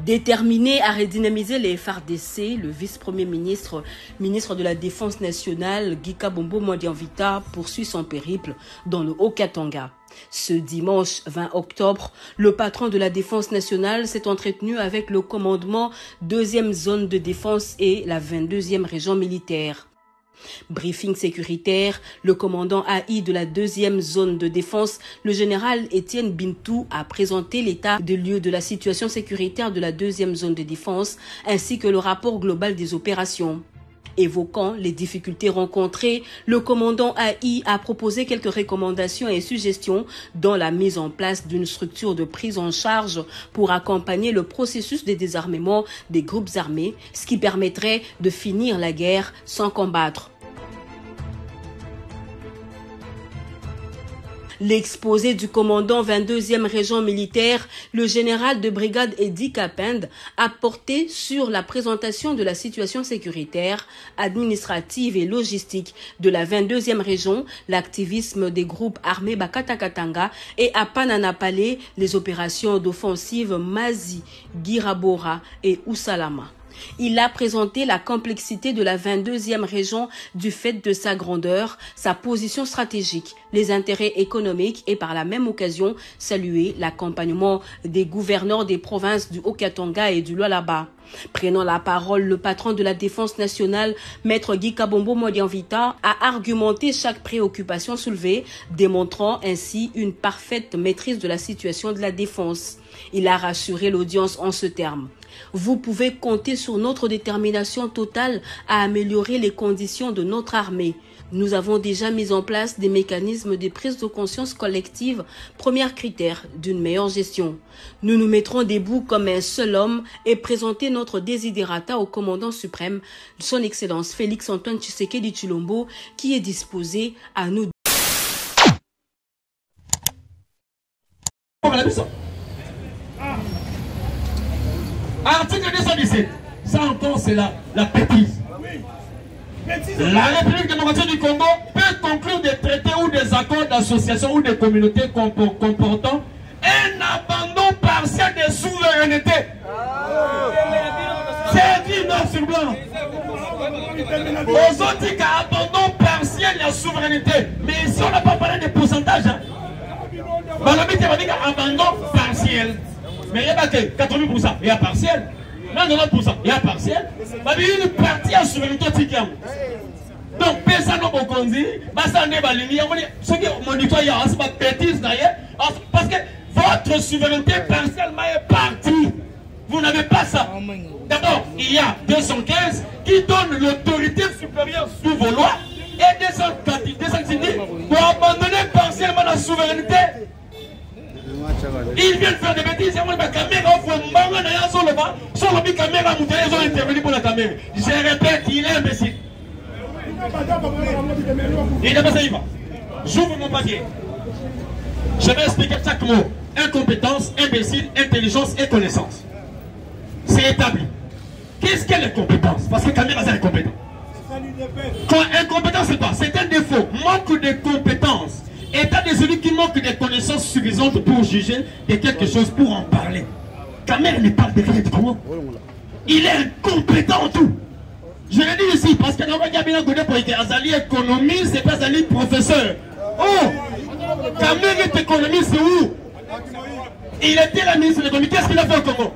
Déterminé à redynamiser les FARDC, le vice-premier ministre de la Défense nationale, Guy Kabombo Modianvita, poursuit son périple dans le Haut-Katanga. Ce dimanche 20 octobre, le patron de la Défense nationale s'est entretenu avec le commandement 2e zone de défense et la 22e région militaire. Briefing sécuritaire, le commandant AI de la 2e zone de défense, le général Étienne Bintou, a présenté l'état des lieux de la situation sécuritaire de la 2e zone de défense ainsi que le rapport global des opérations. Évoquant les difficultés rencontrées, le commandant AI a proposé quelques recommandations et suggestions dans la mise en place d'une structure de prise en charge pour accompagner le processus de désarmement des groupes armés, ce qui permettrait de finir la guerre sans combattre. L'exposé du commandant 22e région militaire, le général de brigade Eddy Kapend, a porté sur la présentation de la situation sécuritaire, administrative et logistique de la 22e région, l'activisme des groupes armés Bakata Katanga et à Pananapale, les opérations d'offensive Mazi, Girabora et Usalama. Il a présenté la complexité de la 22e région du fait de sa grandeur, sa position stratégique, les intérêts économiques et par la même occasion salué l'accompagnement des gouverneurs des provinces du Haut-Katanga et du Lualaba. Prenant la parole, le patron de la Défense nationale, Maître Guy Kabombo Modianvita, a argumenté chaque préoccupation soulevée, démontrant ainsi une parfaite maîtrise de la situation de la défense. Il a rassuré l'audience en ce terme. Vous pouvez compter sur notre détermination totale à améliorer les conditions de notre armée. Nous avons déjà mis en place des mécanismes de prise de conscience collective, premier critère d'une meilleure gestion. Nous nous mettrons debout comme un seul homme et présenter notre desiderata au commandant suprême, son Excellence Félix Antoine Tshisekedi Tshilombo, qui est disposé à nous. Article 217, ça encore c'est la bêtise. La République démocratique du Congo peut conclure des traités ou des accords d'association ou des communautés comportant un abandon partiel des souverainetés. C'est dit noir sur blanc. Aux autres dit qu'abandon partiel de la souveraineté. Mais ici on n'a pas parlé de pourcentage. Malobite va dire abandon partiel. Mais il n'y a pas que 80%, il y a partiel. 90%, il y a partiel. Mais une partie à souveraineté ticam. Donc, personne n'a pas conduit. Basta ne va l'unir. Ce qui est mon nettoyage, c'est pas bêtise d'ailleurs. Parce que votre souveraineté partiellement est partie. Vous n'avez pas ça. D'abord, il y a 215 qui donne l'autorité supérieure sous vos lois. Et 210 pour abandonner partiellement la souveraineté. Ils viennent faire des bêtises. Je répète, il est imbécile. Il est pas ça. J'ouvre mon papier. Je vais expliquer chaque mot. Incompétence, imbécile, intelligence et connaissance. C'est établi. Qu'est-ce qu'est l'incompétence? Parce que Kamera c'est incompétent. Incompétence c'est quoi? C'est un défaut, manque de compétence. État de celui qui manque de connaissances suffisantes pour juger de quelque chose, pour en parler. Kamera ne parle de rien du Congo. Il est incompétent en tout. Je le dis ici parce que dans le cabinet pour être Azali économiste, c'est pas Azali professeur. Oh, Kamera est économiste, c'est où? Il était la ministre de l'économie. Qu'est-ce qu'il a fait au Congo?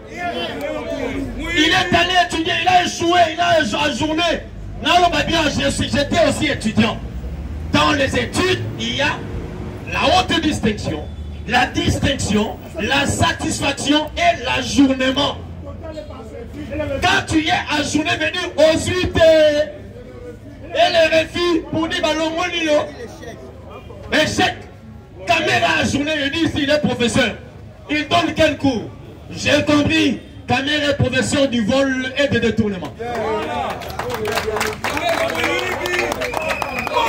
Il est allé étudier, il a échoué, il a ajourné. J'étais aussi étudiant. Dans les études, il y a la haute distinction, la distinction, la satisfaction et l'ajournement. Quand tu es ajourné, venu ensuite et le refus pour dire balongonio, échec. Kamera ajourné, il dit s'il est professeur. Il donne quel cours? J'ai compris. Kamera est professeur du vol et de détournement.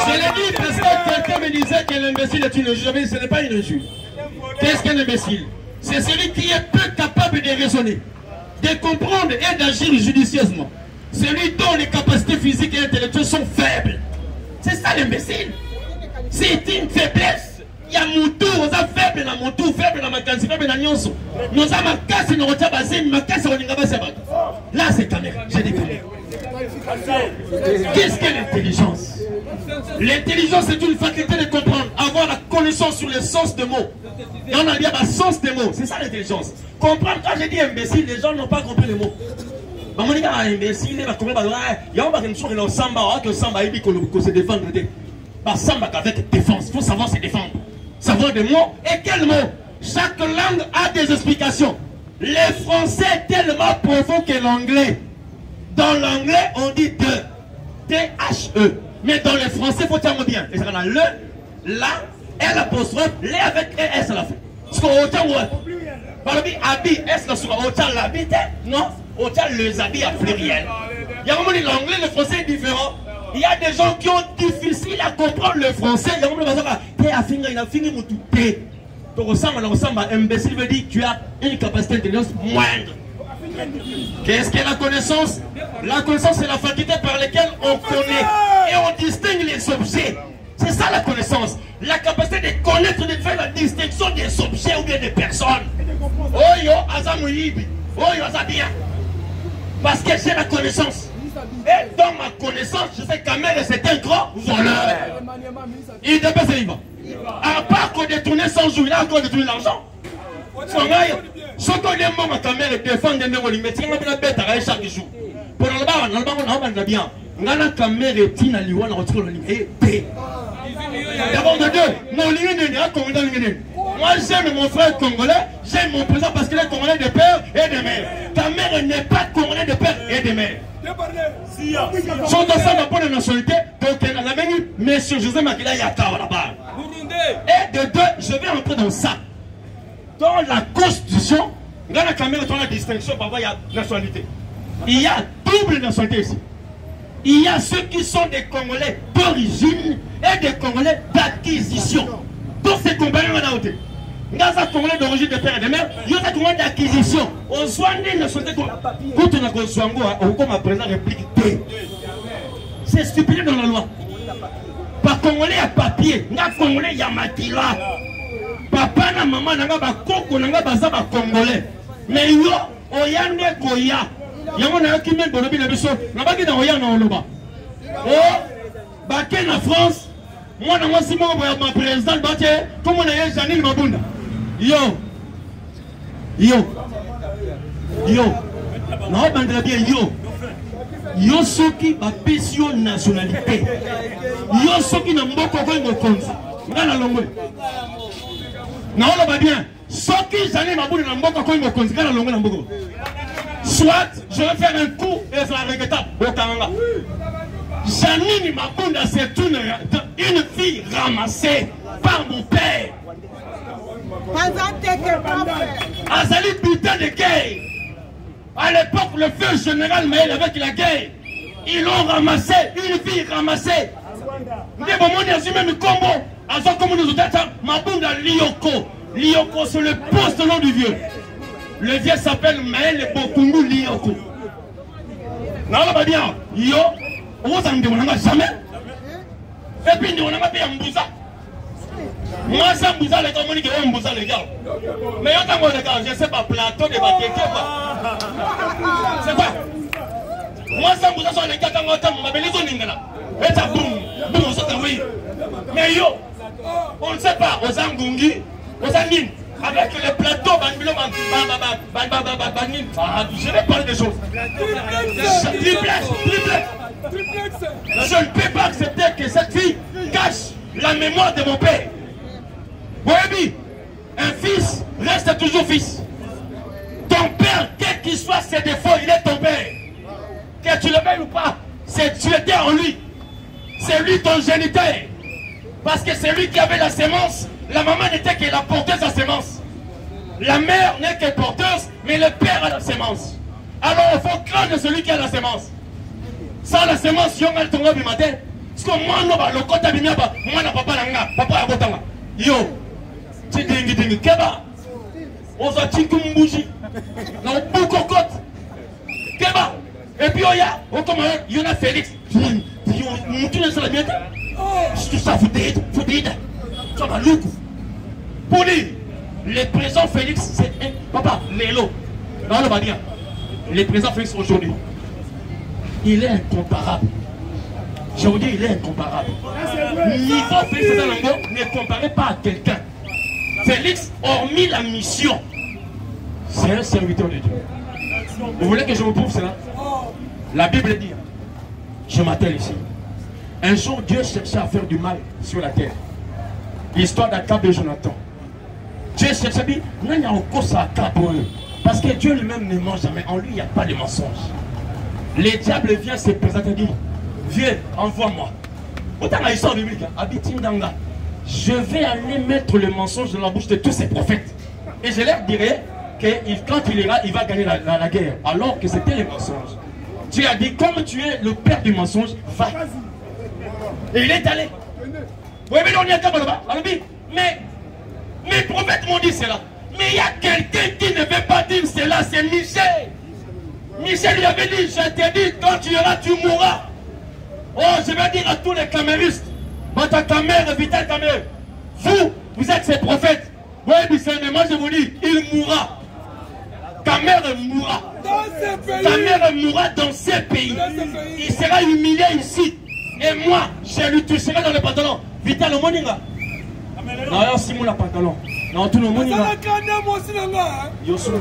Je l'ai dit parce que quelqu'un me disait que l'imbécile est une injure. Mais ce n'est pas une injure. Qu'est-ce qu'un imbécile? C'est celui qui est peu capable de raisonner, de comprendre et d'agir judicieusement. Celui dont les capacités physiques et intellectuelles sont faibles. C'est ça l'imbécile. C'est une faiblesse. Il y a Moutou, on a faible dans Moutou, faible dans ma casse, faible dans Nyonso. Nous avons ma casse, nous avons ma casse, on a là, c'est caméra, j'ai des caméras. Qu'est-ce que l'intelligence? L'intelligence, c'est une faculté de comprendre, avoir la connaissance sur le sens des mots. Et on a bien le sens des mots, c'est ça l'intelligence. Comprendre, quand j'ai dit imbécile, les gens n'ont pas compris les mots. On dit imbécile, il va comprendre, il y a un bagage sur le samba, que le samba, il dit qu'on se défendre. Samba avec défense, il faut savoir se défendre. Savoir des mots, et quels mots? Chaque langue a des explications. Les français est tellement profond que l'anglais. Dans l'anglais, on dit de. T-H-E. Mais dans le français, il faut dire bien. Et ça a le, la, L apostrophe, les avec ES à la fin. Parce qu'on autant, par le habit, S la sur autant l'habit, non? Autant les habits à pluriel. Il y a vraiment l'anglais, le français est différent. Il y a des gens qui ont difficile à comprendre le français. Il y a vraiment des gens qui ont fini, il a fini mon tout. Tu ressembles, imbécile veut dire que tu as une capacité d'intelligence moindre. Qu'est-ce qu'est la connaissance? La connaissance, c'est la faculté par laquelle on connaît et on distingue les objets. C'est ça la connaissance. La capacité de connaître, de faire la distinction des objets ou bien des personnes. Oh yo, Azamouibi. Oh yo, Azabia. Parce que j'ai la connaissance. Et dans ma connaissance, je sais qu'Amel c'est un grand voleur. Il dépasse il va. À part qu'on détourne sans jour, il a encore détourné l'argent. Ce qu'on est bon à Kamel défendre des négolis, mais il y a bête à chaque jour. Pour le bar, on a bien. On a Kamel et Tina Liwan, on retrouve le limité. D'abord de deux, mon ligne n'est pas congolais. Moi j'aime mon frère congolais, j'aime mon président parce qu'il est congolais de père et de mère. Ta mère n'est pas congolais de père et de mère. Son dossier n'a pas de nationalité, donc elle a même eu M. José Makila Yakawa là-bas. Et de deux, je vais entrer dans ça. Dans la constitution, dans la caméra, dans la distinction, parfois il y a nationalité. Il y a double nationalité ici. Il y a ceux qui sont des Congolais d'origine et des Congolais d'acquisition. Donc c'est compagnons à la hauteur. Dans un Congolais d'origine de père et de mère, il y a un Congolais d'acquisition. On soit né nationalité. Quand on a construit un goût, on comme à présent réplique T. C'est stipulé dans la loi. Pas Congolais à papier, n'a Congolais y a matila. Papa na maman n'a pas koko n'a pas ça Congolais. Mais yo, oyande koya. Yango na qui met bolobi na biso, na ba ki na oyana oloba. Oh, baké na France. Moi, je suis mon président, comme on a eu Janine Mabunda. Yo. Non, je bien yo. Yo, ceux qui ont pétion nationalité. Yo, ceux qui n'ont pas de compte. Non, on va bien. Ceux qui Janine Mabunda n'ont pas de compte. Soit, je vais faire un coup et ça va regrettable. Janine Mabunda, c'est une fille ramassée par mon père. Azali putain de guerre. À l'époque, le feu général Maël avec la guerre, ils l'ont ramassé, une fille ramassée. Mais bon, on a même combo. Avant comme nous autres, Mabunda Lioko. Lioko, c'est le poste nom du vieux. Le vieux s'appelle Maël Bokungu Lioko. Non, on va bien. Yo. On s'en demande jamais. Et puis on n'a pas payé un bouza. Moi, ça bouza les gars, on dit que on bouza les gars. Mais on t'envoie les gars, je sais pas, plateau de Batéké. C'est quoi? Moi, ça bouza sur les gars, quand on m'a appelé les là. Et ça boum, boum, on s'en oui. Mais yo, on ne sait pas, aux Angungi, aux Angines. Avec le plateau, je vais parler des choses. Je ne peux pas accepter que cette fille cache la mémoire de mon père. Oui, un fils reste toujours fils. Ton père, quel qu'il soit ses défauts, il est ton père. Que tu le veuilles ou pas, tu étais en lui. C'est lui ton géniteur. Parce que c'est lui qui avait la sémence. La maman n'était que la porteuse à sémence. La mère n'est que porteuse, mais le père a la sémence. Alors il faut craindre celui qui a la sémence. Sans la sémence, yon al tonga du matin. Parce que moi, le côté de miaba, moi, na papa nanga, papa abotanga. Yo, tu dingue, keba. On s'en tient comme bougie. Non, beaucoup côte. Keba. Et puis, il y en a Félix. Tu n'es pas la mienne. Je suis ça, faut t'aider. Ça va loup. Pour dire, le président Félix, c'est un papa, Lélo. Non, le va dire. Le président Félix aujourd'hui, il est incomparable. Je vous dis, il est incomparable. Niveau Félix Salongo, ne comparez pas à quelqu'un. Félix, hormis la mission, c'est un serviteur de Dieu. Vous voulez que je vous prouve cela? La Bible dit, je m'attelle ici. Un jour, Dieu cherchait à faire du mal sur la terre. L'histoire d'Akab et Jonathan. Dieu cherchait à dire, parce que Dieu lui-même ne ment jamais. En lui, il n'y a pas de mensonge. Le diable vient se présenter et dit, viens, envoie-moi. Autant la histoire biblique, je vais aller mettre le mensonge dans la bouche de tous ces prophètes. Et je leur dirai que quand il ira, il va gagner la guerre. Alors que c'était le mensonge. Dieu a dit, comme tu es le père du mensonge, va. Et il est allé. Oui, mais on y a qu'à là-bas. Mais mes prophètes m'ont dit cela. Mais il y a quelqu'un qui ne veut pas dire cela, c'est Michel. Michel lui avait dit, je te dis, quand tu iras, tu mourras. Oh, je vais dire à tous les caméristes, votre caméra, Vital Caméra, vous êtes ces prophètes. Oui, mais moi je vous dis, il mourra. Caméra mourra. Caméra mourra dans ces pays. Il sera humilié ici. Et moi, je lui toucherai dans le pantalon. Vital au Moninga. Non, il y a aussi mon pantalon. Non, tout le monde. Je suis sûr.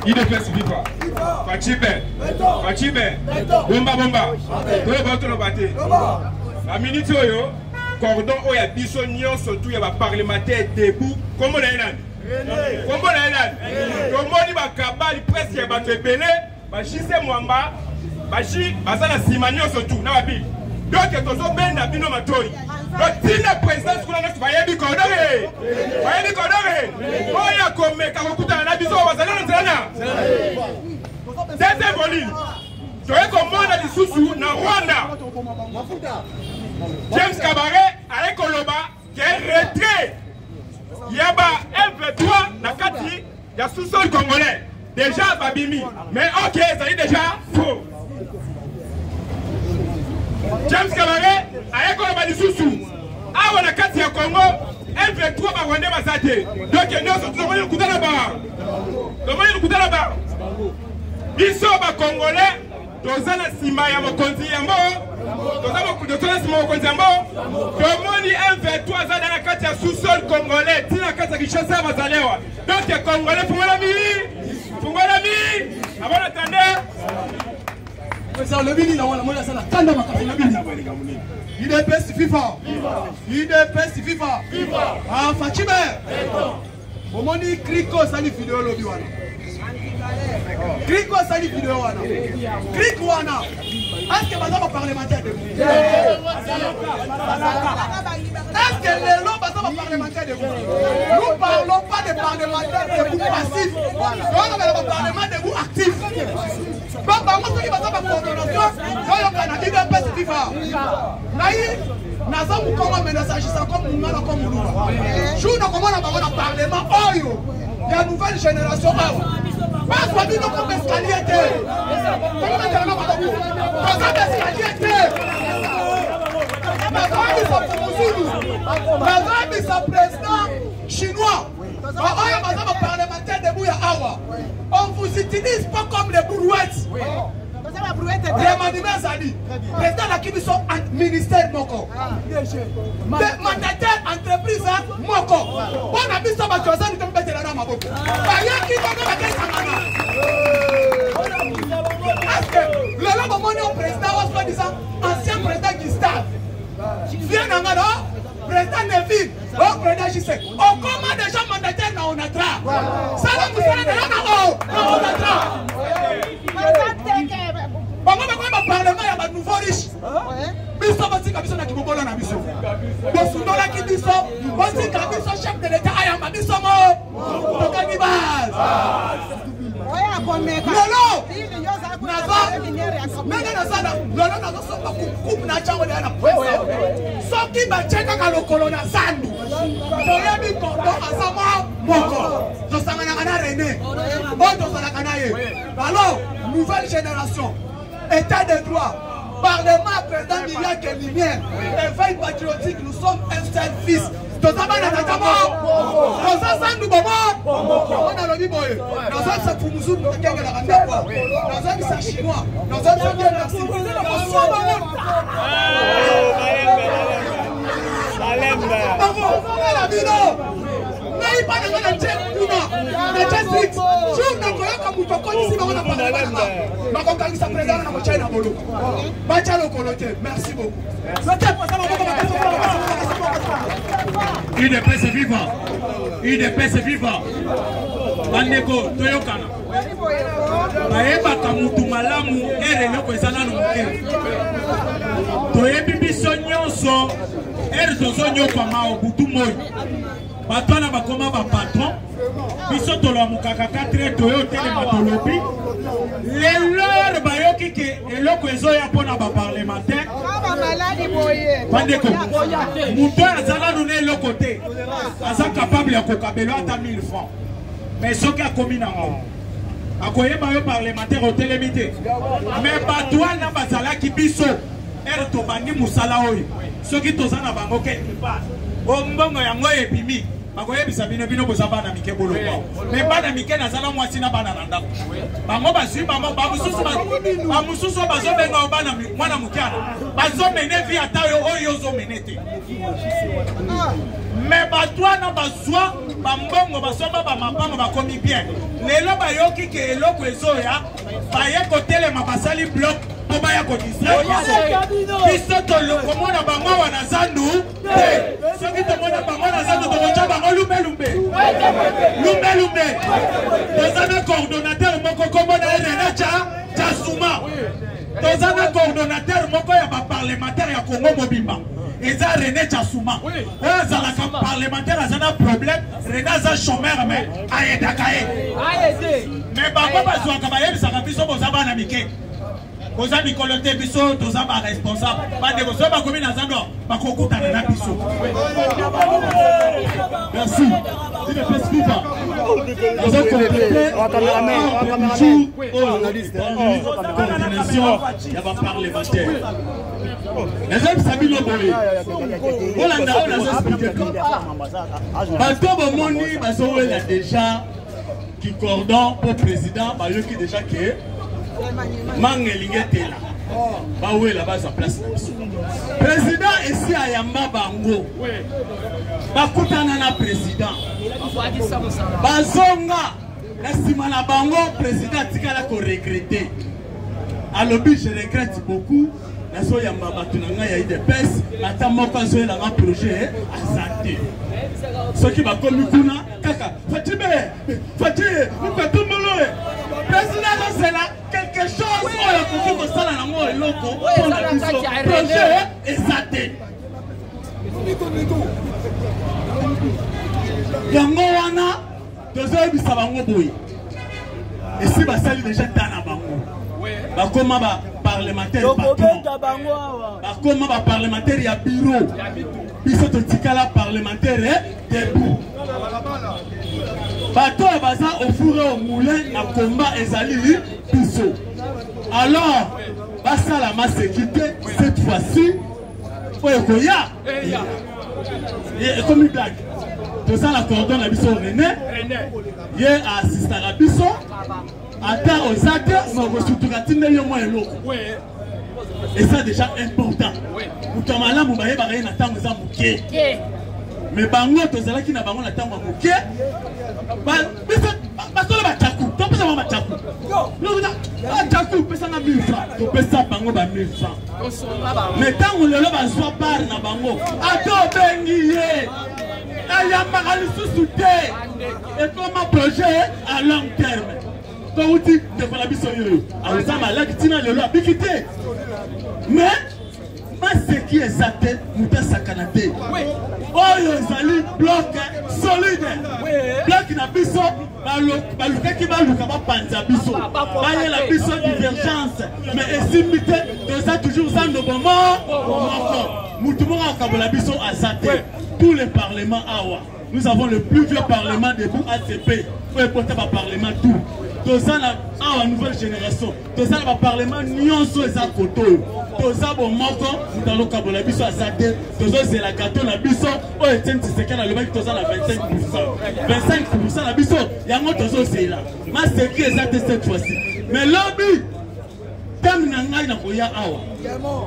Il ne fait pas. Fachibe. Bomba. La minute cordon où il y a bisognon surtout il y a parlementaire debout. Comment on a comment il va cabal presque il va te belé. Bachi c'est mwamba. Bachi basala simanyo surtout na babi. Donc tozo ben na bino matoi. Donc tina présidence kuna na vayebi cordon. Vayebi cordon. Oya komeka kokuta na biso basala na tsana. Deuxième volume. Tu es comme moi dans les na Rwanda. James Kabaré avec Koloba qui est retrait. Il y a M23 na Kati, il y a sous-sol congolais. Déjà Babimi. Mais ok, ça dit déjà faux. James Kabaré avec Koloba du Soussou. Ah, on a Kati à Congo. M23 va Rwanda Bazate. Donc il y a nous sommes le coup de la barre. Le coup de la barre. Ils sont congolais. Tozana sima ya mokonzi yambo. Tozana sima mokonzi yambo. Tomoni M23 za na kati ya sous-sol congolais. Tina kati ya Kinshasa bazalewa. Donc les congolais fungola mi. Avant d'attendre. Ça le bini na wana mona sana kanda makafi na bini. IDPS FIFA. IDPS FIFA. Ah Fachibe. Omoni Kriko sali vidéo lobi wana. Kriko sali vidéo wana. Kriko wana. Est-ce que bazaba parlementaire de vous? Est-ce que les lois bazaba parlementaire de vous? Nous parlons pas de parlementaires de vous passifs. Nous parlons de parlementaires de vous actifs. Donc par contre, qui bazaba coordination, yo kana IDPS FIFA. Naï naza mukoma mais s'agissant comme mungana comme muluba. Jour na komona bango na parlement oyo. La nouvelle génération parce que nous sommes escalier. Président chinois. On vous utilise pas comme les brouettes. Les manimers président la qui sont ministère Moko. Mandataire entreprise Moko. On a mis ça à Josan comme Bété la Maboko. Est-ce que le long moment au président was disant ancien président Gustave vient dans le président Neville, au président Gisek. On commande déjà mandataire dans Onatra. Ça va vous faire de Onatra. Le parlement il y a de nouveaux riches. Biso basi kabiso na kibobola na biso. Bosunola ki biso, basi kabiso chef de l'État ayamba biso. tokani base lelo ndenge nazana lelo nazosomba coupe na ntango deya na soki batiekaka lokolo na zandu toyebi kondo aza moko tosanganaka na René oyo tozalaka na ye. Alors nouvelle génération, état de droit, parlement, président Miriam et Lumière, éveil patriotique, nous sommes un seul fils. On a le biboye. Nous sommes ça pour nous chinois. Nous sommes merci beaucoup. UDPS vivant. UDPS vivant. Bandeko toyokana. Bayebaka mutu malamu ereloko ezana no moke. Toyebi biso nyonso erzozo nyokama obutu moyi. Batwana bakoma ba patron. Biso tolomukaka 4 toyo telema tolobi. Lelor bayoki ke eloko ezoya pona ba parlementaire. Bandeko mutu azala nune eloko te. Aza capable ya kokabelo ata 1000 francs. Mais soki akomi nango akoyeba yo parlementaire otelemite. Mais batwana bazalaki biso er tobandi musala oyo. Soki tozana bango ke ombongo yango ebimi bakoyebisa bino boza bana mike boloko. Mais bana mike nazala mwasi na bana na ndako. Bango bazwi bango bamususu bazobenga bana mwana mukana. Bazomene vi ata oyo ozomenete. Mais batwana bazwa bambongo basomba bamapango bakomi bien. Lelo bayoki ke eloko ezoya baye kotelema basali bloc po baya kodistra. Biso tolokomona bango wana zandu te. Soki tomona bango na zandu tokocha bango lumbe. Tozana coordonnateur moko komona René Chasuma. Tozana coordonnateur moko ya ba parlementaire ya Congo Mobimba. Eza René Chasuma. Ezalaka parlementaire azana problème, René aza chômeur mais ayedaka ye. Mais bango bazwaka bayebisaka biso boza bana mike. Boza mikolo te biso toza ba responsable. Bande bozo bakomi na zando bakokutana na biso. Merci. Il est plus vivant. Nous avons complété la coordination il y a pas parlementaire. Les hommes Sabino Boye. Olanda on a expliqué. Bato bomoni bazowe là déjà qui cordon pour président ba yoki déjà que Mangelingete là. Ba ouais là-bas sa place. Président ici à Yamba Bango. Bakutana na président. Bazonga la simana bango président tikala ko regretter. Alors je regrette beaucoup. La soya Yamba tunanga ya UDPS ata moko azoye la projet azate. Ce qui va comme kuna kaka Fatime tout molo. Président c'est là quelque chose on a compris que ça na ngo eloko pour la projet azate. Yango wana tozoye bisabango boye. Et si basali déjà tana bango. Bakoma ba parlementaire patron. Bakoma ba parlementaire ya bureau. Biso to tikala parlementaire debout. Bato baza au four au moulin na combat ezali biso. Alors basa la ma sécurité cette fois-ci. Oye koya. Et comme une blague. Tout ça la cordon la biso René. Ye assiste à la biso. Ata osaka moko sutukatine yo mo eloko. Et ça déjà important. Utamala mubaye ba na tango za muke. Mais bango tozala ki na bango na tango muke. Ba solo ba chaku. To pesa ba chaku. No ba chaku pesa na 1000 francs. To pesa bango ba 1000 francs. Mais tango lelo ba so par na bango. Ato bengi ye. Ayamba alisusu te. Et comme un projet à long terme. Quand on dit de la biso yo, alors ça malade tina le loi bikité. Mais ma ce qui est exact, nous sommes sacanés. Oh, Yozali, bloc solide. Bloc na biso, baluka qui va luka ba panza biso. Baye la biso divergence. Mais estimité, nous sommes toujours sans nos moments. Nous tout le monde a kabola biso azate. Tous les parlements awa. Nous avons le plus vieux parlement debout ACP. Pour importer le parlement tout. Tous la nouvelle génération. Tous les parlement nyonso eza koto. Tous bon moko nous allons kabola biso azate. Tous c'est la gâteau la biso. Oh Etienne Tshisekedi na le mec tous la 25%. 25% la biso. Yango tous c'est là. Ma c'est qui exact cette fois-ci. Mais lobby Tam nanga na koya awa.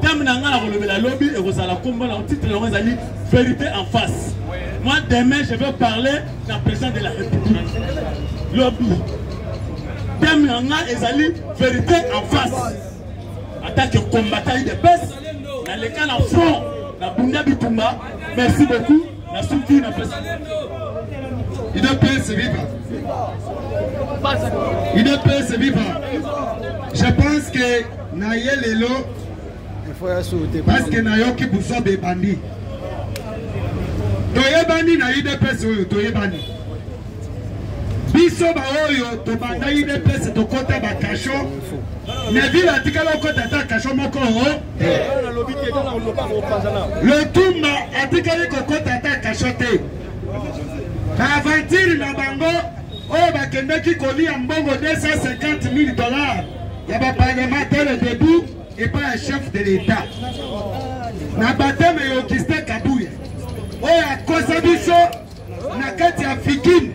Tam nanga na kolobela lobby et vous allez combattre en titre le ezali vérité en face. Moi demain je vais parler de la présidente de la République. Lobby. Tam nanga ezali vérité en face. Attaque combattant de baisse dans les cas en front na Bunda Bitumba. Merci beaucoup. La soutien na président. IDPS vivant. IDPS vivant. Je pense que Naye Lelo, parce que Nayo qui boussole des bandits. Toye bandi na IDPS oyo, toye bandi. Biso ba oyo, to banda IDPS to kota ba kasho. Ne vile atikala kota ta kasho moko o. Le tumba atikala kota ta kasho te. Aventure na bango, oyo bakendeki kolia mbongo $250,000. Il y a un parlementaire debout et pas un chef de l'État. Na bateme Yokiste Kabouya. Oya kosa biso na kati ya fikini.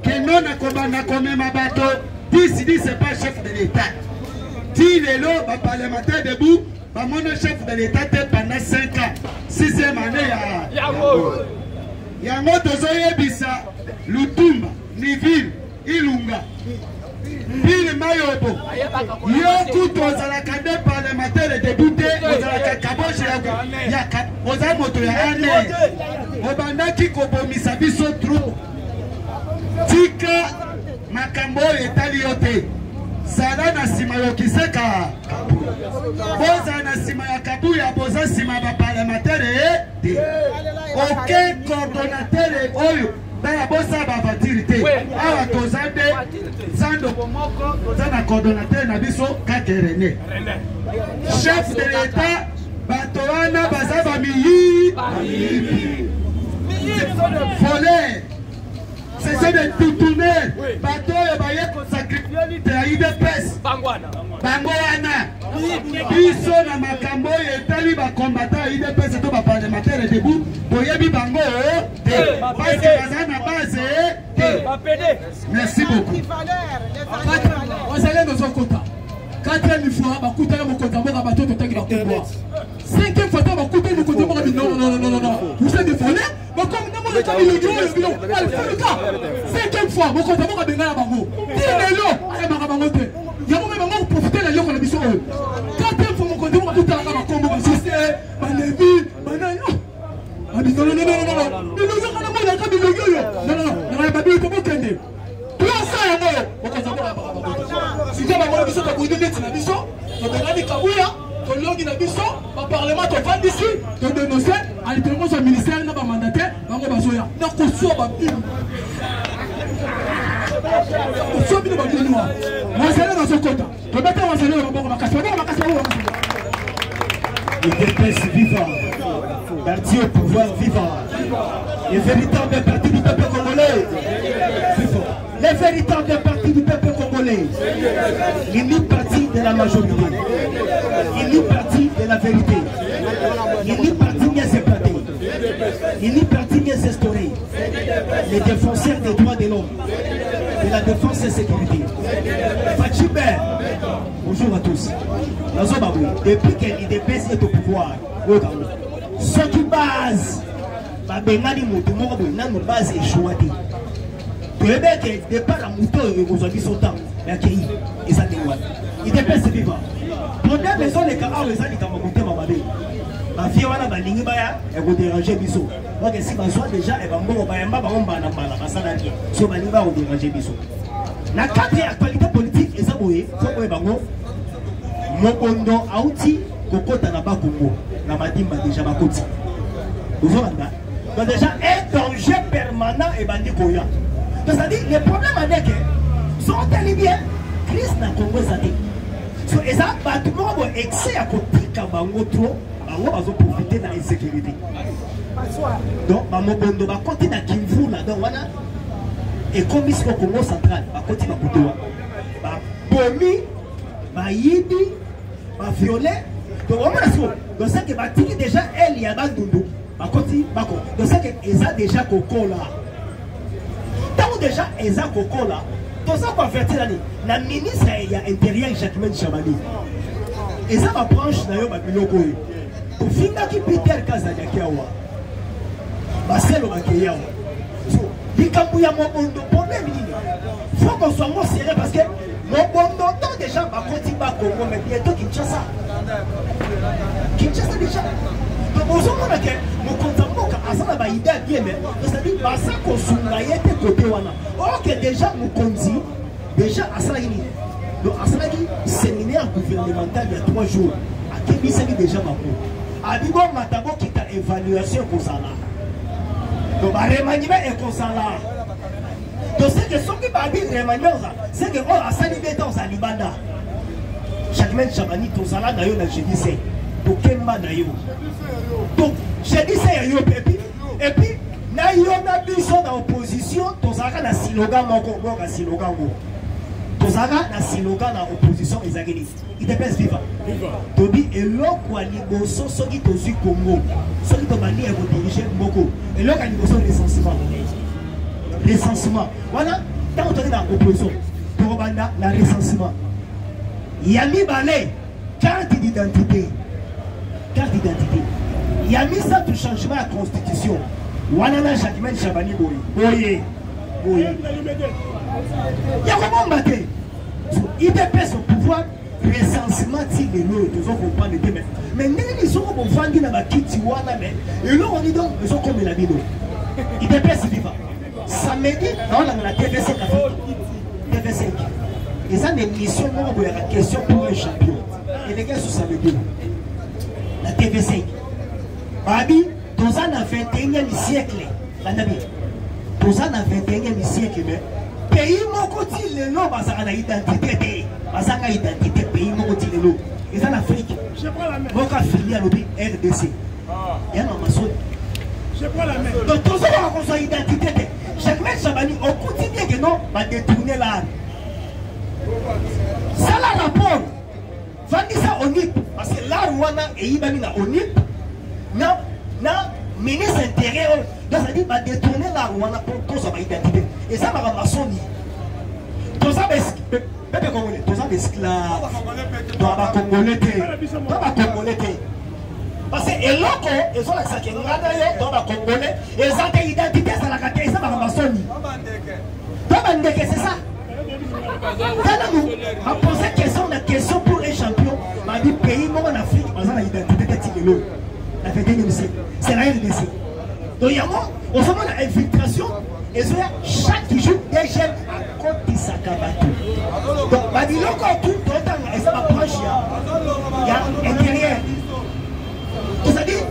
Que non na kome mabato. Dit c'est pas chef de l'État. Dit lelo ba parlementaire debout, ba mono chef de l'État pendant 5 ans. 6e année ya. Yango tozoye bisa Lutumba, Niville, Ilunga. Pile Mayobo, Yoku tozalaka de parlementaire député, ozalaka kaboshe ya oza moto ya ane. Obandaki kobomisa biso trop. Tika makambo etali yote. Sala na sima Yokiseka. Boza na sima ya Kabuya, boza sima ba parlementaire te. Aucun coordonnateur oyo. Dans bossa ba vatirité awa tozande zando bomoko tozana coordonnateur na biso kakerene chef de l'état batoana bazaba miyi voler c'est de tourner bato ya baye sacrifier de IDPS bangwana biso na makambo etali ba combattant IDPS to ba parlementaire debout boyebi bango parce que bazana base merci beaucoup on allait dans un quota 4e fois bakuta ya mokonza mboka bato totangi bakubwa 5e fois ta bakuta ya mokonza mboka non vous êtes des voleurs comme na mona tabi le yo alfa 5e fois mokonza mboka bengala bango tinelo ay banga bango te yango me bango profiter la yoko na biso 4e fois mokonza mboka tutala ka bakombo ba sise ba nevi ba nayo abi non bilogo kana mona ka bilogo yo non ba bilogo ko kende tout ça ya moyo mokonza mboka bango si tu as biso ka boudi net na biso to bengani kabuya to longi na biso ba parlement to vandi ici to dénoncer à l'intervention ministère na ba mandataire bango bazoya na ko so ba bilu so bilu ba bilu moi c'est dans ce quota to beta moi c'est le bango makasi IDPS vivant, parti au pouvoir vivant, les véritables partis du peuple congolais vivant, les véritables partis du peuple congolais, l'unique parti de la majorité, l'unique parti de la vérité, l'unique parti mieux éclaté, l'unique parti mieux instauré, les défenseurs des droits de l'homme, de la défense et sécurité. Fachibert, bonjour à tous. Depuis que l'IDPS est au pouvoir, ce qui base, la base est choisie. Tu es bien que départ à Mouton et vous avez son temps, mais accueilli, et ça dévoile. IDPS est vivant. Pour des maisons, les carreaux, les années, ma fille, elle va venir, elle va déranger Bissot. Moi, si ma soeur déjà, elle va déranger Bissot. La 4e actualité politique, et ça, vous voyez, Mokondo Aouti, kokota na Bakongo na Madimba déjà bakoti. Vous voyez donc déjà un danger permanent et bandi koya. Donc ça dit le problème avec sont allés bien crise na Congo ça dit. So eza batu mo excès à kotika bango trop, bango bazo profiter na insécurité. Donc bamobondo bakoti na Kivu là donc wana et comme ici au Congo central bakoti na kutoa. Ba bomi, ba yidi, ba violet. Donc on a donc ça que batiki déjà elle y a bandundu. Bakoti bako. Donc ça que eza déjà koko là. Tant déjà eza koko là. Donc ça va faire là la ministre il y a intérieur Jacqueline Chamani. Eza ma branche na yo ba biloko. Pour finga ki Peter Kazanya kiawa. Baselo bakeyawa. So likambu ya mobondo problème nini? Faut qu'on soit moins sérieux parce que mobondo tant déjà bakoti ba Congo mais bientôt Kinshasa. Kinshasa déjà. Donc aux hommes que mon contamboka asana ba idée bien mais c'est-à-dire basa ko sunga yete côté wana. Or que déjà mon konzi déjà asana ini. Donc asana ki séminaire gouvernemental il y a 3 jours. A Kebisa déjà mako. Abigo matabo qui ta évaluation pour ça là. Donc ba remaniement et comme ça là. Donc c'est que ceux qui ba bi remaniement ça, c'est que on asani béton ça libanda. Jacqueline Chamani to sala na yo na JDC. To kemba na yo. Donc, j'ai dit ça et puis, na yo na biso na opposition, tozaka na slogan moko boka slogan go. Tozaka na slogan na opposition ezageli. Il te pèse vivant. Tobi eloko liboso soki tozi Congo. Soki to bandi eko diriger mboko. Eloko liboso recensement. Recensement. Voilà, tant on est dans opposition. Torobanda na recensement. Yami balé carte d'identité. Carte d'identité. Il y a mis ça tout changement à la constitution. Wanana Jacqueline Chabani Boye. Boye. Boye. Il y a comment battre. Il dépêche au pouvoir. Recensement si les lots. Ils ont compris les deux. Mais ils sont comme vendus dans la kiti wana mais. Et là on dit donc ils sont comme la vidéo. Il dépêche vivant. Samedi dans la TV5 TV5. Et ça des missions où il y a la question pour un champion. Et les gars sur samedi. La TV5. Babi, dans un 21e siècle, la Nabi, dans un 21e siècle, pays mon côté le lot, basara identité, basara identité, pays mon côté le lot. Et en Afrique, je prends la main. Boka filiale au RDC. Il y a un maçon. Je prends la main. Donc tous ceux qui ont identité, chaque mec Chabani, au quotidien que non, va détourner l'art. Ça la rapport. Vendez ça au NIP, parce que l'art wana et Ibamina au NIP. Non, ministre intérieur, donc ça dit va détourner la Rwanda pour cause de l'identité. Et ça va maçonner. Tout ça, peuple congolais, tout ça esclave. Toi va congolais, toi va congolais. Parce que les locaux, ils ont l'accès à l'Angleterre, toi va congolais, ils ont des identités, ça la carte, ça va maçonner. Toi va ndeke, c'est ça. Nous, on posé une question pour les champions. On dit pays en Afrique, on a l'identité de l'eau. La 21e siècle, c'est la RDC. Donc il y a moi, on fait l'infiltration et chaque jour des jeunes à côté de sa cabane. Donc, bah dis encore tout le temps, et ça va proche, il y a intérieur. C'est-à-dire,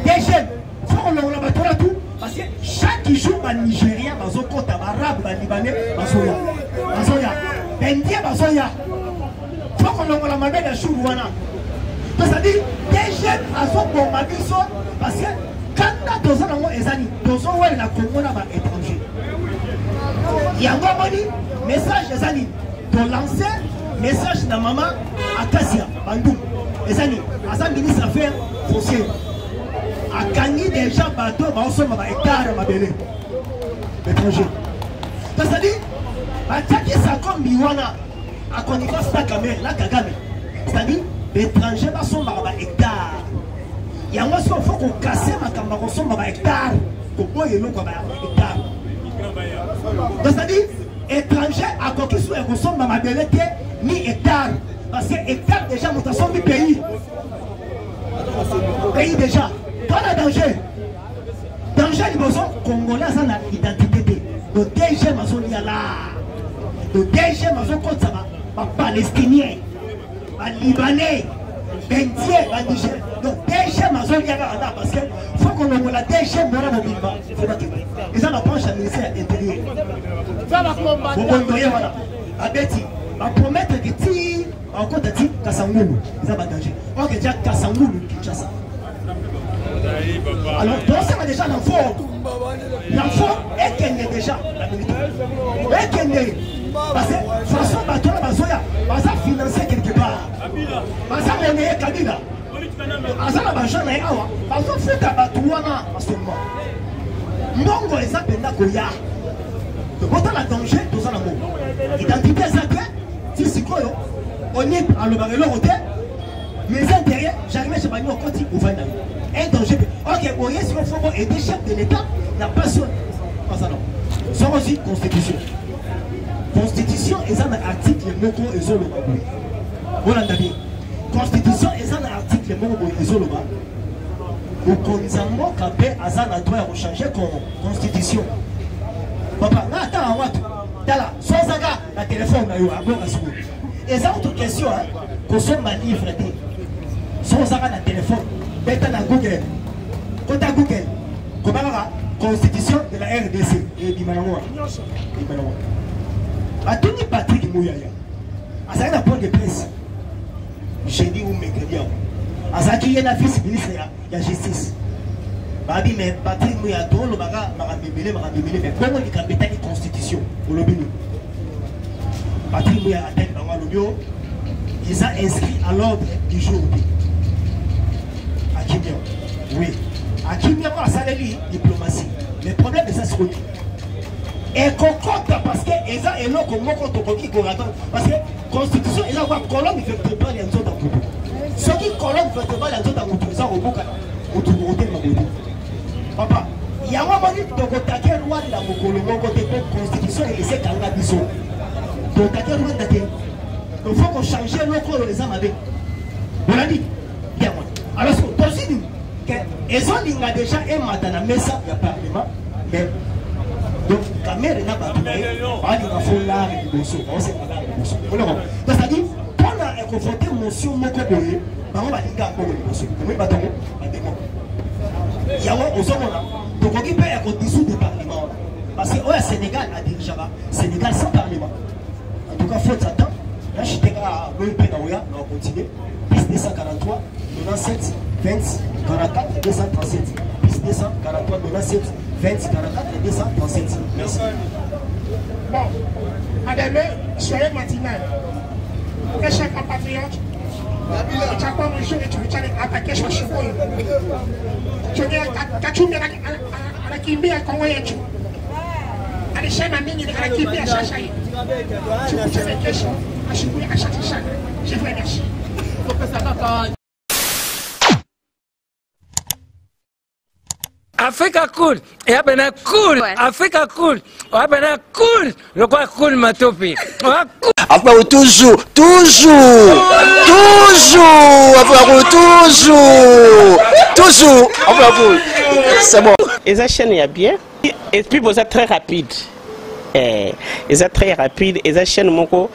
des jeunes, il faut qu'on l'a tout, parce que chaque jour, les Nigériens, les Okota, les Arabes, les Libanais, les Soya, les Indiens, les Soya, il faut qu'on l'a mandé dans le Chourouana. C'est-à-dire, des jeunes à son bon parce que quand tu as des amis, tu as la Congo à l'étranger. Il y a un message des amis. Tu as lancé message de maman à Kassia, Bandou. Les amis, à sa ministre des Affaires foncières. À gagner des gens bateaux, à hectare à Mabélé. L'étranger. C'est-à-dire, à Tchaki Sakom Biwana, à Konifas Takame, la Kagame. C'est-à-dire, l'étranger va son hectare. Il y a un faut qu'on casse ma caméra, on son hectare. Pour moi, il y a hectare. C'est-à-dire, étranger à quoi qu'il soit, on son ni hectare. Parce que hectare déjà, nous sommes du pays. Pays déjà. Pas de danger. Danger, ils sont congolais, ça n'a identité. Le DG, ils sont là. Le DG, ils sont comme ça, palestinien. Les Libanais, Bendier, Bandigé. Donc, DG, Mazon, il y a un parce que faut qu'on ait la DG, Mora, Mobimba. Ils ont la branche à ministère intérieur. Vous voyez, voilà. À Betty, à promettre que tu en compte de Kassangoulou. Ils ont un danger. Ok, déjà Kassangoulou, Kinshasa. Alors, donc ça va déjà l'enfant. L'enfant est qu'elle est déjà la militaire. Et qu'elle est. Parce que François Batola Bazoya, Baza financé quelque part. Baza monnaie Kabila. Baza la Bajana et Awa. Baza fait à Batouana en ce moment. Mongo et Zapenda Goya. Donc, autant la danger, tout ça l'amour. Identité sacrée, si c'est quoi, on est à le barrel au hôtel. Mais intérieurs, j'arrive chez Bagno au côté, vous voyez. Un danger. Ok, vous voyez, si on faut aider chef de l'État, la passion. Pas ça non. Sans aussi constitution. Constitution, ils ont un article, Moko et Zoloba. Voilà, David. Constitution, ils ont un article, Moko et Zoloba. Au Konzamo, Kabé, Azana doit changer la constitution. Papa, attends, Dala, sans aga, la téléphone, à bon à ce moment. Et ça, autre question, qu'on soit ma livre, sans aga, la téléphone, bêta dans Google. Quand à Google, comment la constitution de la RDC, et Bimanawa. A Tony Patrick Mouyaya, à ça, il y a un point de presse. J'ai dit où m'écrire. À ça, il y a un vice-ministre, il y a justice. Babi, mais Patrick Mouyaya, le baga, mais comment il y a une constitution au lobby? Patrick Mouyaya a été dans le lobby. Ils ont inscrit à l'ordre du jour. À Kimia. Oui. À Kimia, ça a dit diplomatie. Le problème, c'est ça, c'est que. Et qu'on compte parce que ils ont un autre mot contre parce que la constitution, ils ont une colonne vertébrale et un autre dans le ce qui colonne vertébrale et un autre dans le ils ont au bout papa, il y a un moment de côté loi de la constitution et c'est quand la biso. Donc, il faut qu'on change le corps les hommes avec. On a dit, bien moi. Alors, aussi, ils ont déjà un matin à Messa, il y a parlement, mais. Donc, la mère n'a pas trouvé, il l'art et du bossu. C'est-à-dire, quand on a confronté Monsieur Mokoboye, on va dire qu'il y a un bossu. Il y a un Ozomona. Donc, on peut être dessous du Parlement. Parce que le Sénégal a dirigé Sénégal sans Parlement. En tout cas, il faut s'attendre. Là, je suis à l'OEP Naoya, on va continuer. Piste 243, 97, 20, 44, 237. Piste 243, 97. 20, 44 et 237. Merci. Bon, à demain, soyez matinal. Mes chers compatriotes, tu as pas mon jour et tu veux attaquer sur ce point. Tu veux dire, tu as à la Kimbi à Congo et tu. À l'échelle de mine, à la Kimbi à Chachaï. Tu poses des questions à Chiboué, à Chachaï. Je vous remercie. Africa cool, et après cool, Africa cool, après cool, le quoi cool matopi. Après toujours, après c'est bon. Et ça chaîne est bien, et puis vous êtes très rapide. Et ça très rapide, et ça chaîne mon co,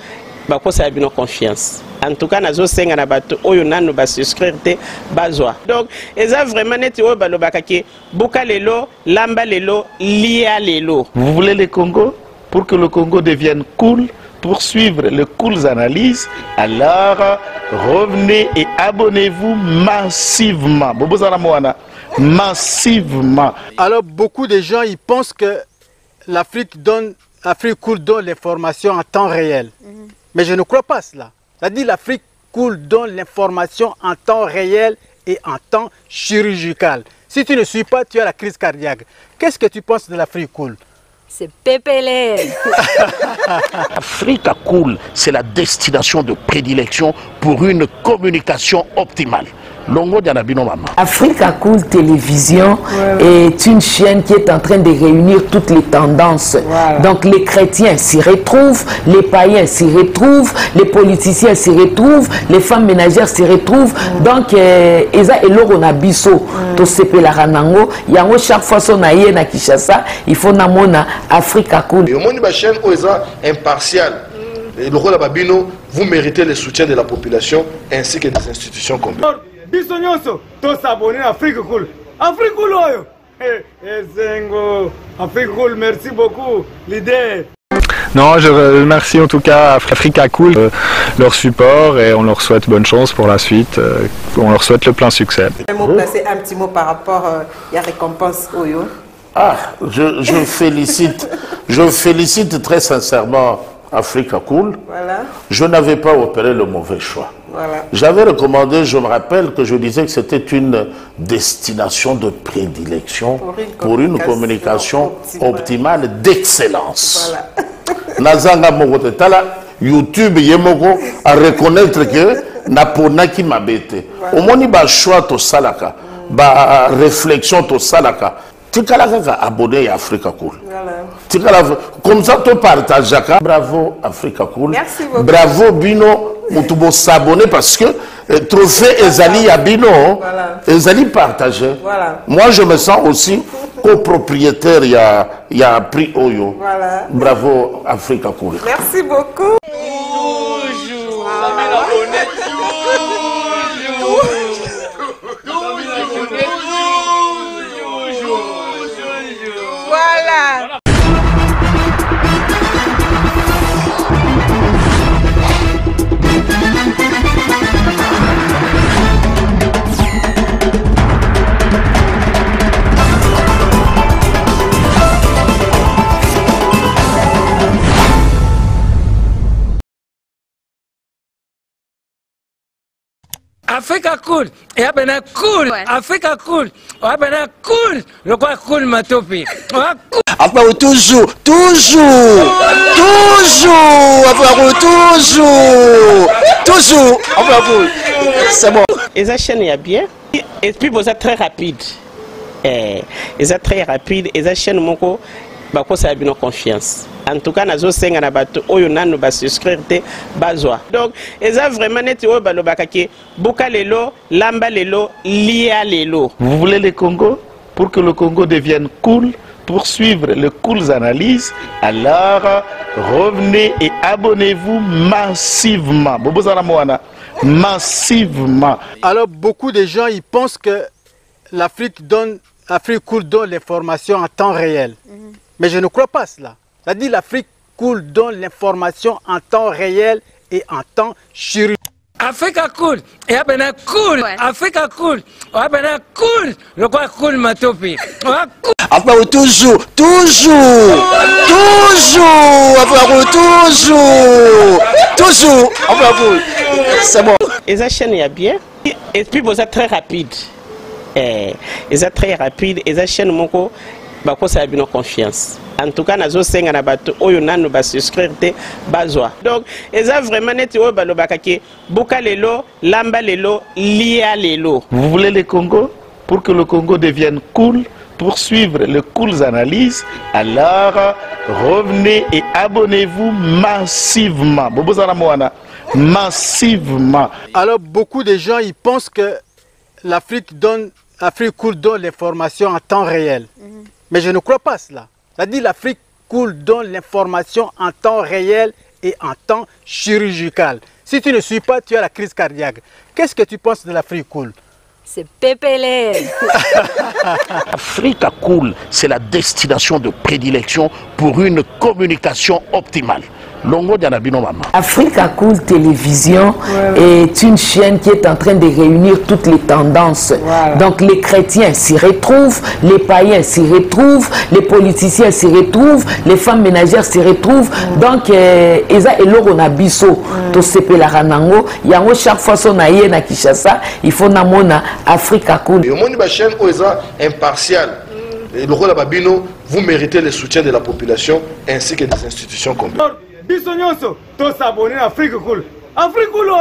bah quoi ça a bien confiance. En tout cas, nazo senga na bato oyo nanu ba souscrire te bazwa. Donc, eza vraiment neti oyo balobakaki buka lelo, lamba lelo, lia lelo. Vous voulez le Congo? Pour que le Congo devienne cool, pour suivre les cool analyses, alors revenez et abonnez-vous massivement. Massivement. Alors, beaucoup de gens ils pensent que l'Afrique cool donne l'information en temps réel. Mais je ne crois pas cela. C'est-à-dire l'Afrique cool donne l'information en temps réel et en temps chirurgical. Si tu ne suis pas, tu as la crise cardiaque. Qu'est-ce que tu penses de l'Afrique cool? C'est pépélé. Africa Cool, c'est la destination de prédilection pour une communication optimale. Africa Cool Télévision est une chaîne qui est en train de réunir toutes les tendances. Donc les chrétiens s'y retrouvent, les païens s'y retrouvent, les politiciens s'y retrouvent, les femmes ménagères s'y retrouvent. Donc Eza Eloro na biso to sepela ranango, yango chaque fois son aye na Kinshasa, il faut namona Africa Cool. Et au monde de la chaîne Eza impartial. Et le rôle de Babino, vous méritez le soutien de la population ainsi que des institutions complètes. Bisognoso, tous s'abonner à Afrique Cool. Afrique Cool, Afrique Cool, merci beaucoup, l'idée. Non, je remercie en tout cas Africa Cool, leur support et on leur souhaite bonne chance pour la suite. On leur souhaite le plein succès. Placer un petit mot par rapport à la récompense Oyo. Ah, je félicite très sincèrement Africa Cool. Voilà. Je n'avais pas opéré le mauvais choix. Voilà. J'avais recommandé, je me rappelle que je disais que c'était une destination de prédilection pour une communication optimale d'excellence. Voilà. Nazanga Mogote Tala, YouTube Yemoko à reconnaître que Naponaki Mabete. Au moins, il y a choix to salaka, ba réflexion to salaka. Tikalaka abonné à Africa Cool. Comme ça, tu partages. Bravo Africa Cool. Merci beaucoup. Bravo Bino. Mutubo s'abonner parce que trophée Ezali à Bino, Ezali partagé. Voilà. Moi, je me sens aussi copropriétaire. Il y a prix Oyo. Voilà. Bravo Africa Cool. Merci beaucoup. Voilà. Africa Cool, et abena cool, Africa Cool, abena cool, le quoi cool matopi. Après toujours, c'est bon. Et ça chaîne est bien, et puis vous êtes très rapide. Et ça très rapide, et ça chaîne mon co, bah quoi ça a bien confiance. En tout cas, nazo senga na bato oyo nanu ba souscrire te bazwa. Donc, eza vraiment net oyo ba lobakaki buka lelo, lamba lelo, lia lelo. Vous voulez le Congo? Pour que le Congo devienne cool, pour suivre les cool analyses, alors revenez et abonnez-vous massivement. Bobozana Moana, massivement. Alors beaucoup de gens ils pensent que l'Afrique Cool donne l'information en temps réel. Mais je ne crois pas cela. C'est-à-dire l'Afrique Cool donne l'information en temps réel et en temps chirurgical. Africa Cool, et abena cool, Africa Cool, abena cool, le quoi cool matopi. Après toujours, c'est bon. Et ça chaîne est bien, et puis vous êtes très rapide. Et ça très rapide, et ça chaîne mon co, bah quoi ça a bien confiance. En tout cas, nazo senga na bato oyo nanu ba souscrire te bazwa. Donc, eza vraiment net oyo ba lobakaki buka lelo, lamba lelo, lia lelo. Vous voulez le Congo? Pour que le Congo devienne cool, pour suivre les cool analyses, alors revenez et abonnez-vous massivement. Bobozana Moana, massivement. Alors beaucoup de gens ils pensent que l'Afrique Cool donne l'information en temps réel. Mais je ne crois pas cela. C'est-à-dire l'Afrique Cool donne l'information en temps réel et en temps chirurgical. Si tu ne suis pas, tu as la crise cardiaque. Qu'est-ce que tu penses de l'Afrique Cool? C'est PPLR. Africa Cool, c'est la destination de prédilection pour une communication optimale. Longo Dianabino Mama. Africa Cool Télévision est une chaîne qui est en train de réunir toutes les tendances. Donc les chrétiens s'y retrouvent, les païens s'y retrouvent, les politiciens s'y retrouvent, les femmes ménagères s'y retrouvent. Donc Eza Eloro na biso to sepe la ranango, yango chaque fois son aïe na Kinshasa, il faut namona Africa Cool. Et au monde de la chaîne Oeza impartial. Et le rôle de Babino, vous méritez le soutien de la population ainsi que des institutions complètes. Bisognoso, tous s'abonner à Afrique Cool. Afrique Cool,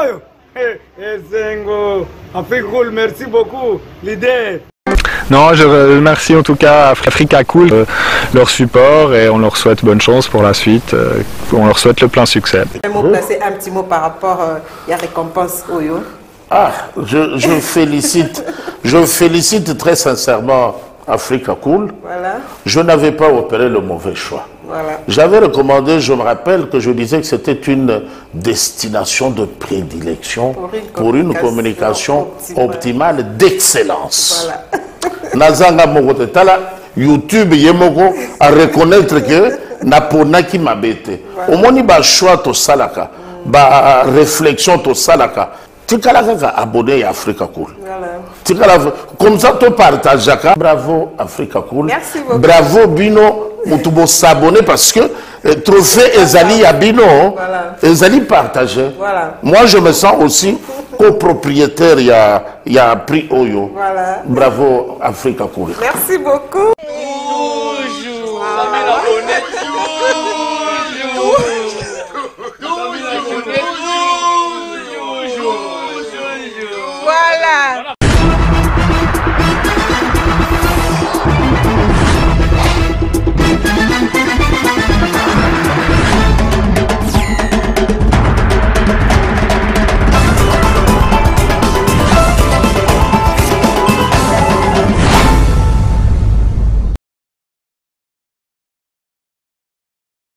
Afrique Cool, merci beaucoup, l'idée. Non, je remercie en tout cas Africa Cool, leur support et on leur souhaite bonne chance pour la suite. On leur souhaite le plein succès. Placer un petit mot par rapport à la récompense Oyo. Ah, je félicite très sincèrement Africa Cool. Voilà. Je n'avais pas opéré le mauvais choix. J'avais recommandé, je me rappelle que je disais que c'était une destination de prédilection pour une communication optimale d'excellence. Nazanga Mogote Tala, YouTube Yemoko, à reconnaître que Naponaki Mabete. Au moins, il y a choix to salaka, ba réflexion to salaka. Tikalaka abonné à Africa Cool. Comme ça, tu partages. Bravo Africa Cool. Merci beaucoup. Bravo Bino. Mutubo s'abonner parce que trophée Ezali Abino, Ezali partagé. Moi, je me sens aussi copropriétaire. Il y a prix Oyo. Bravo Africa Cool. Merci beaucoup.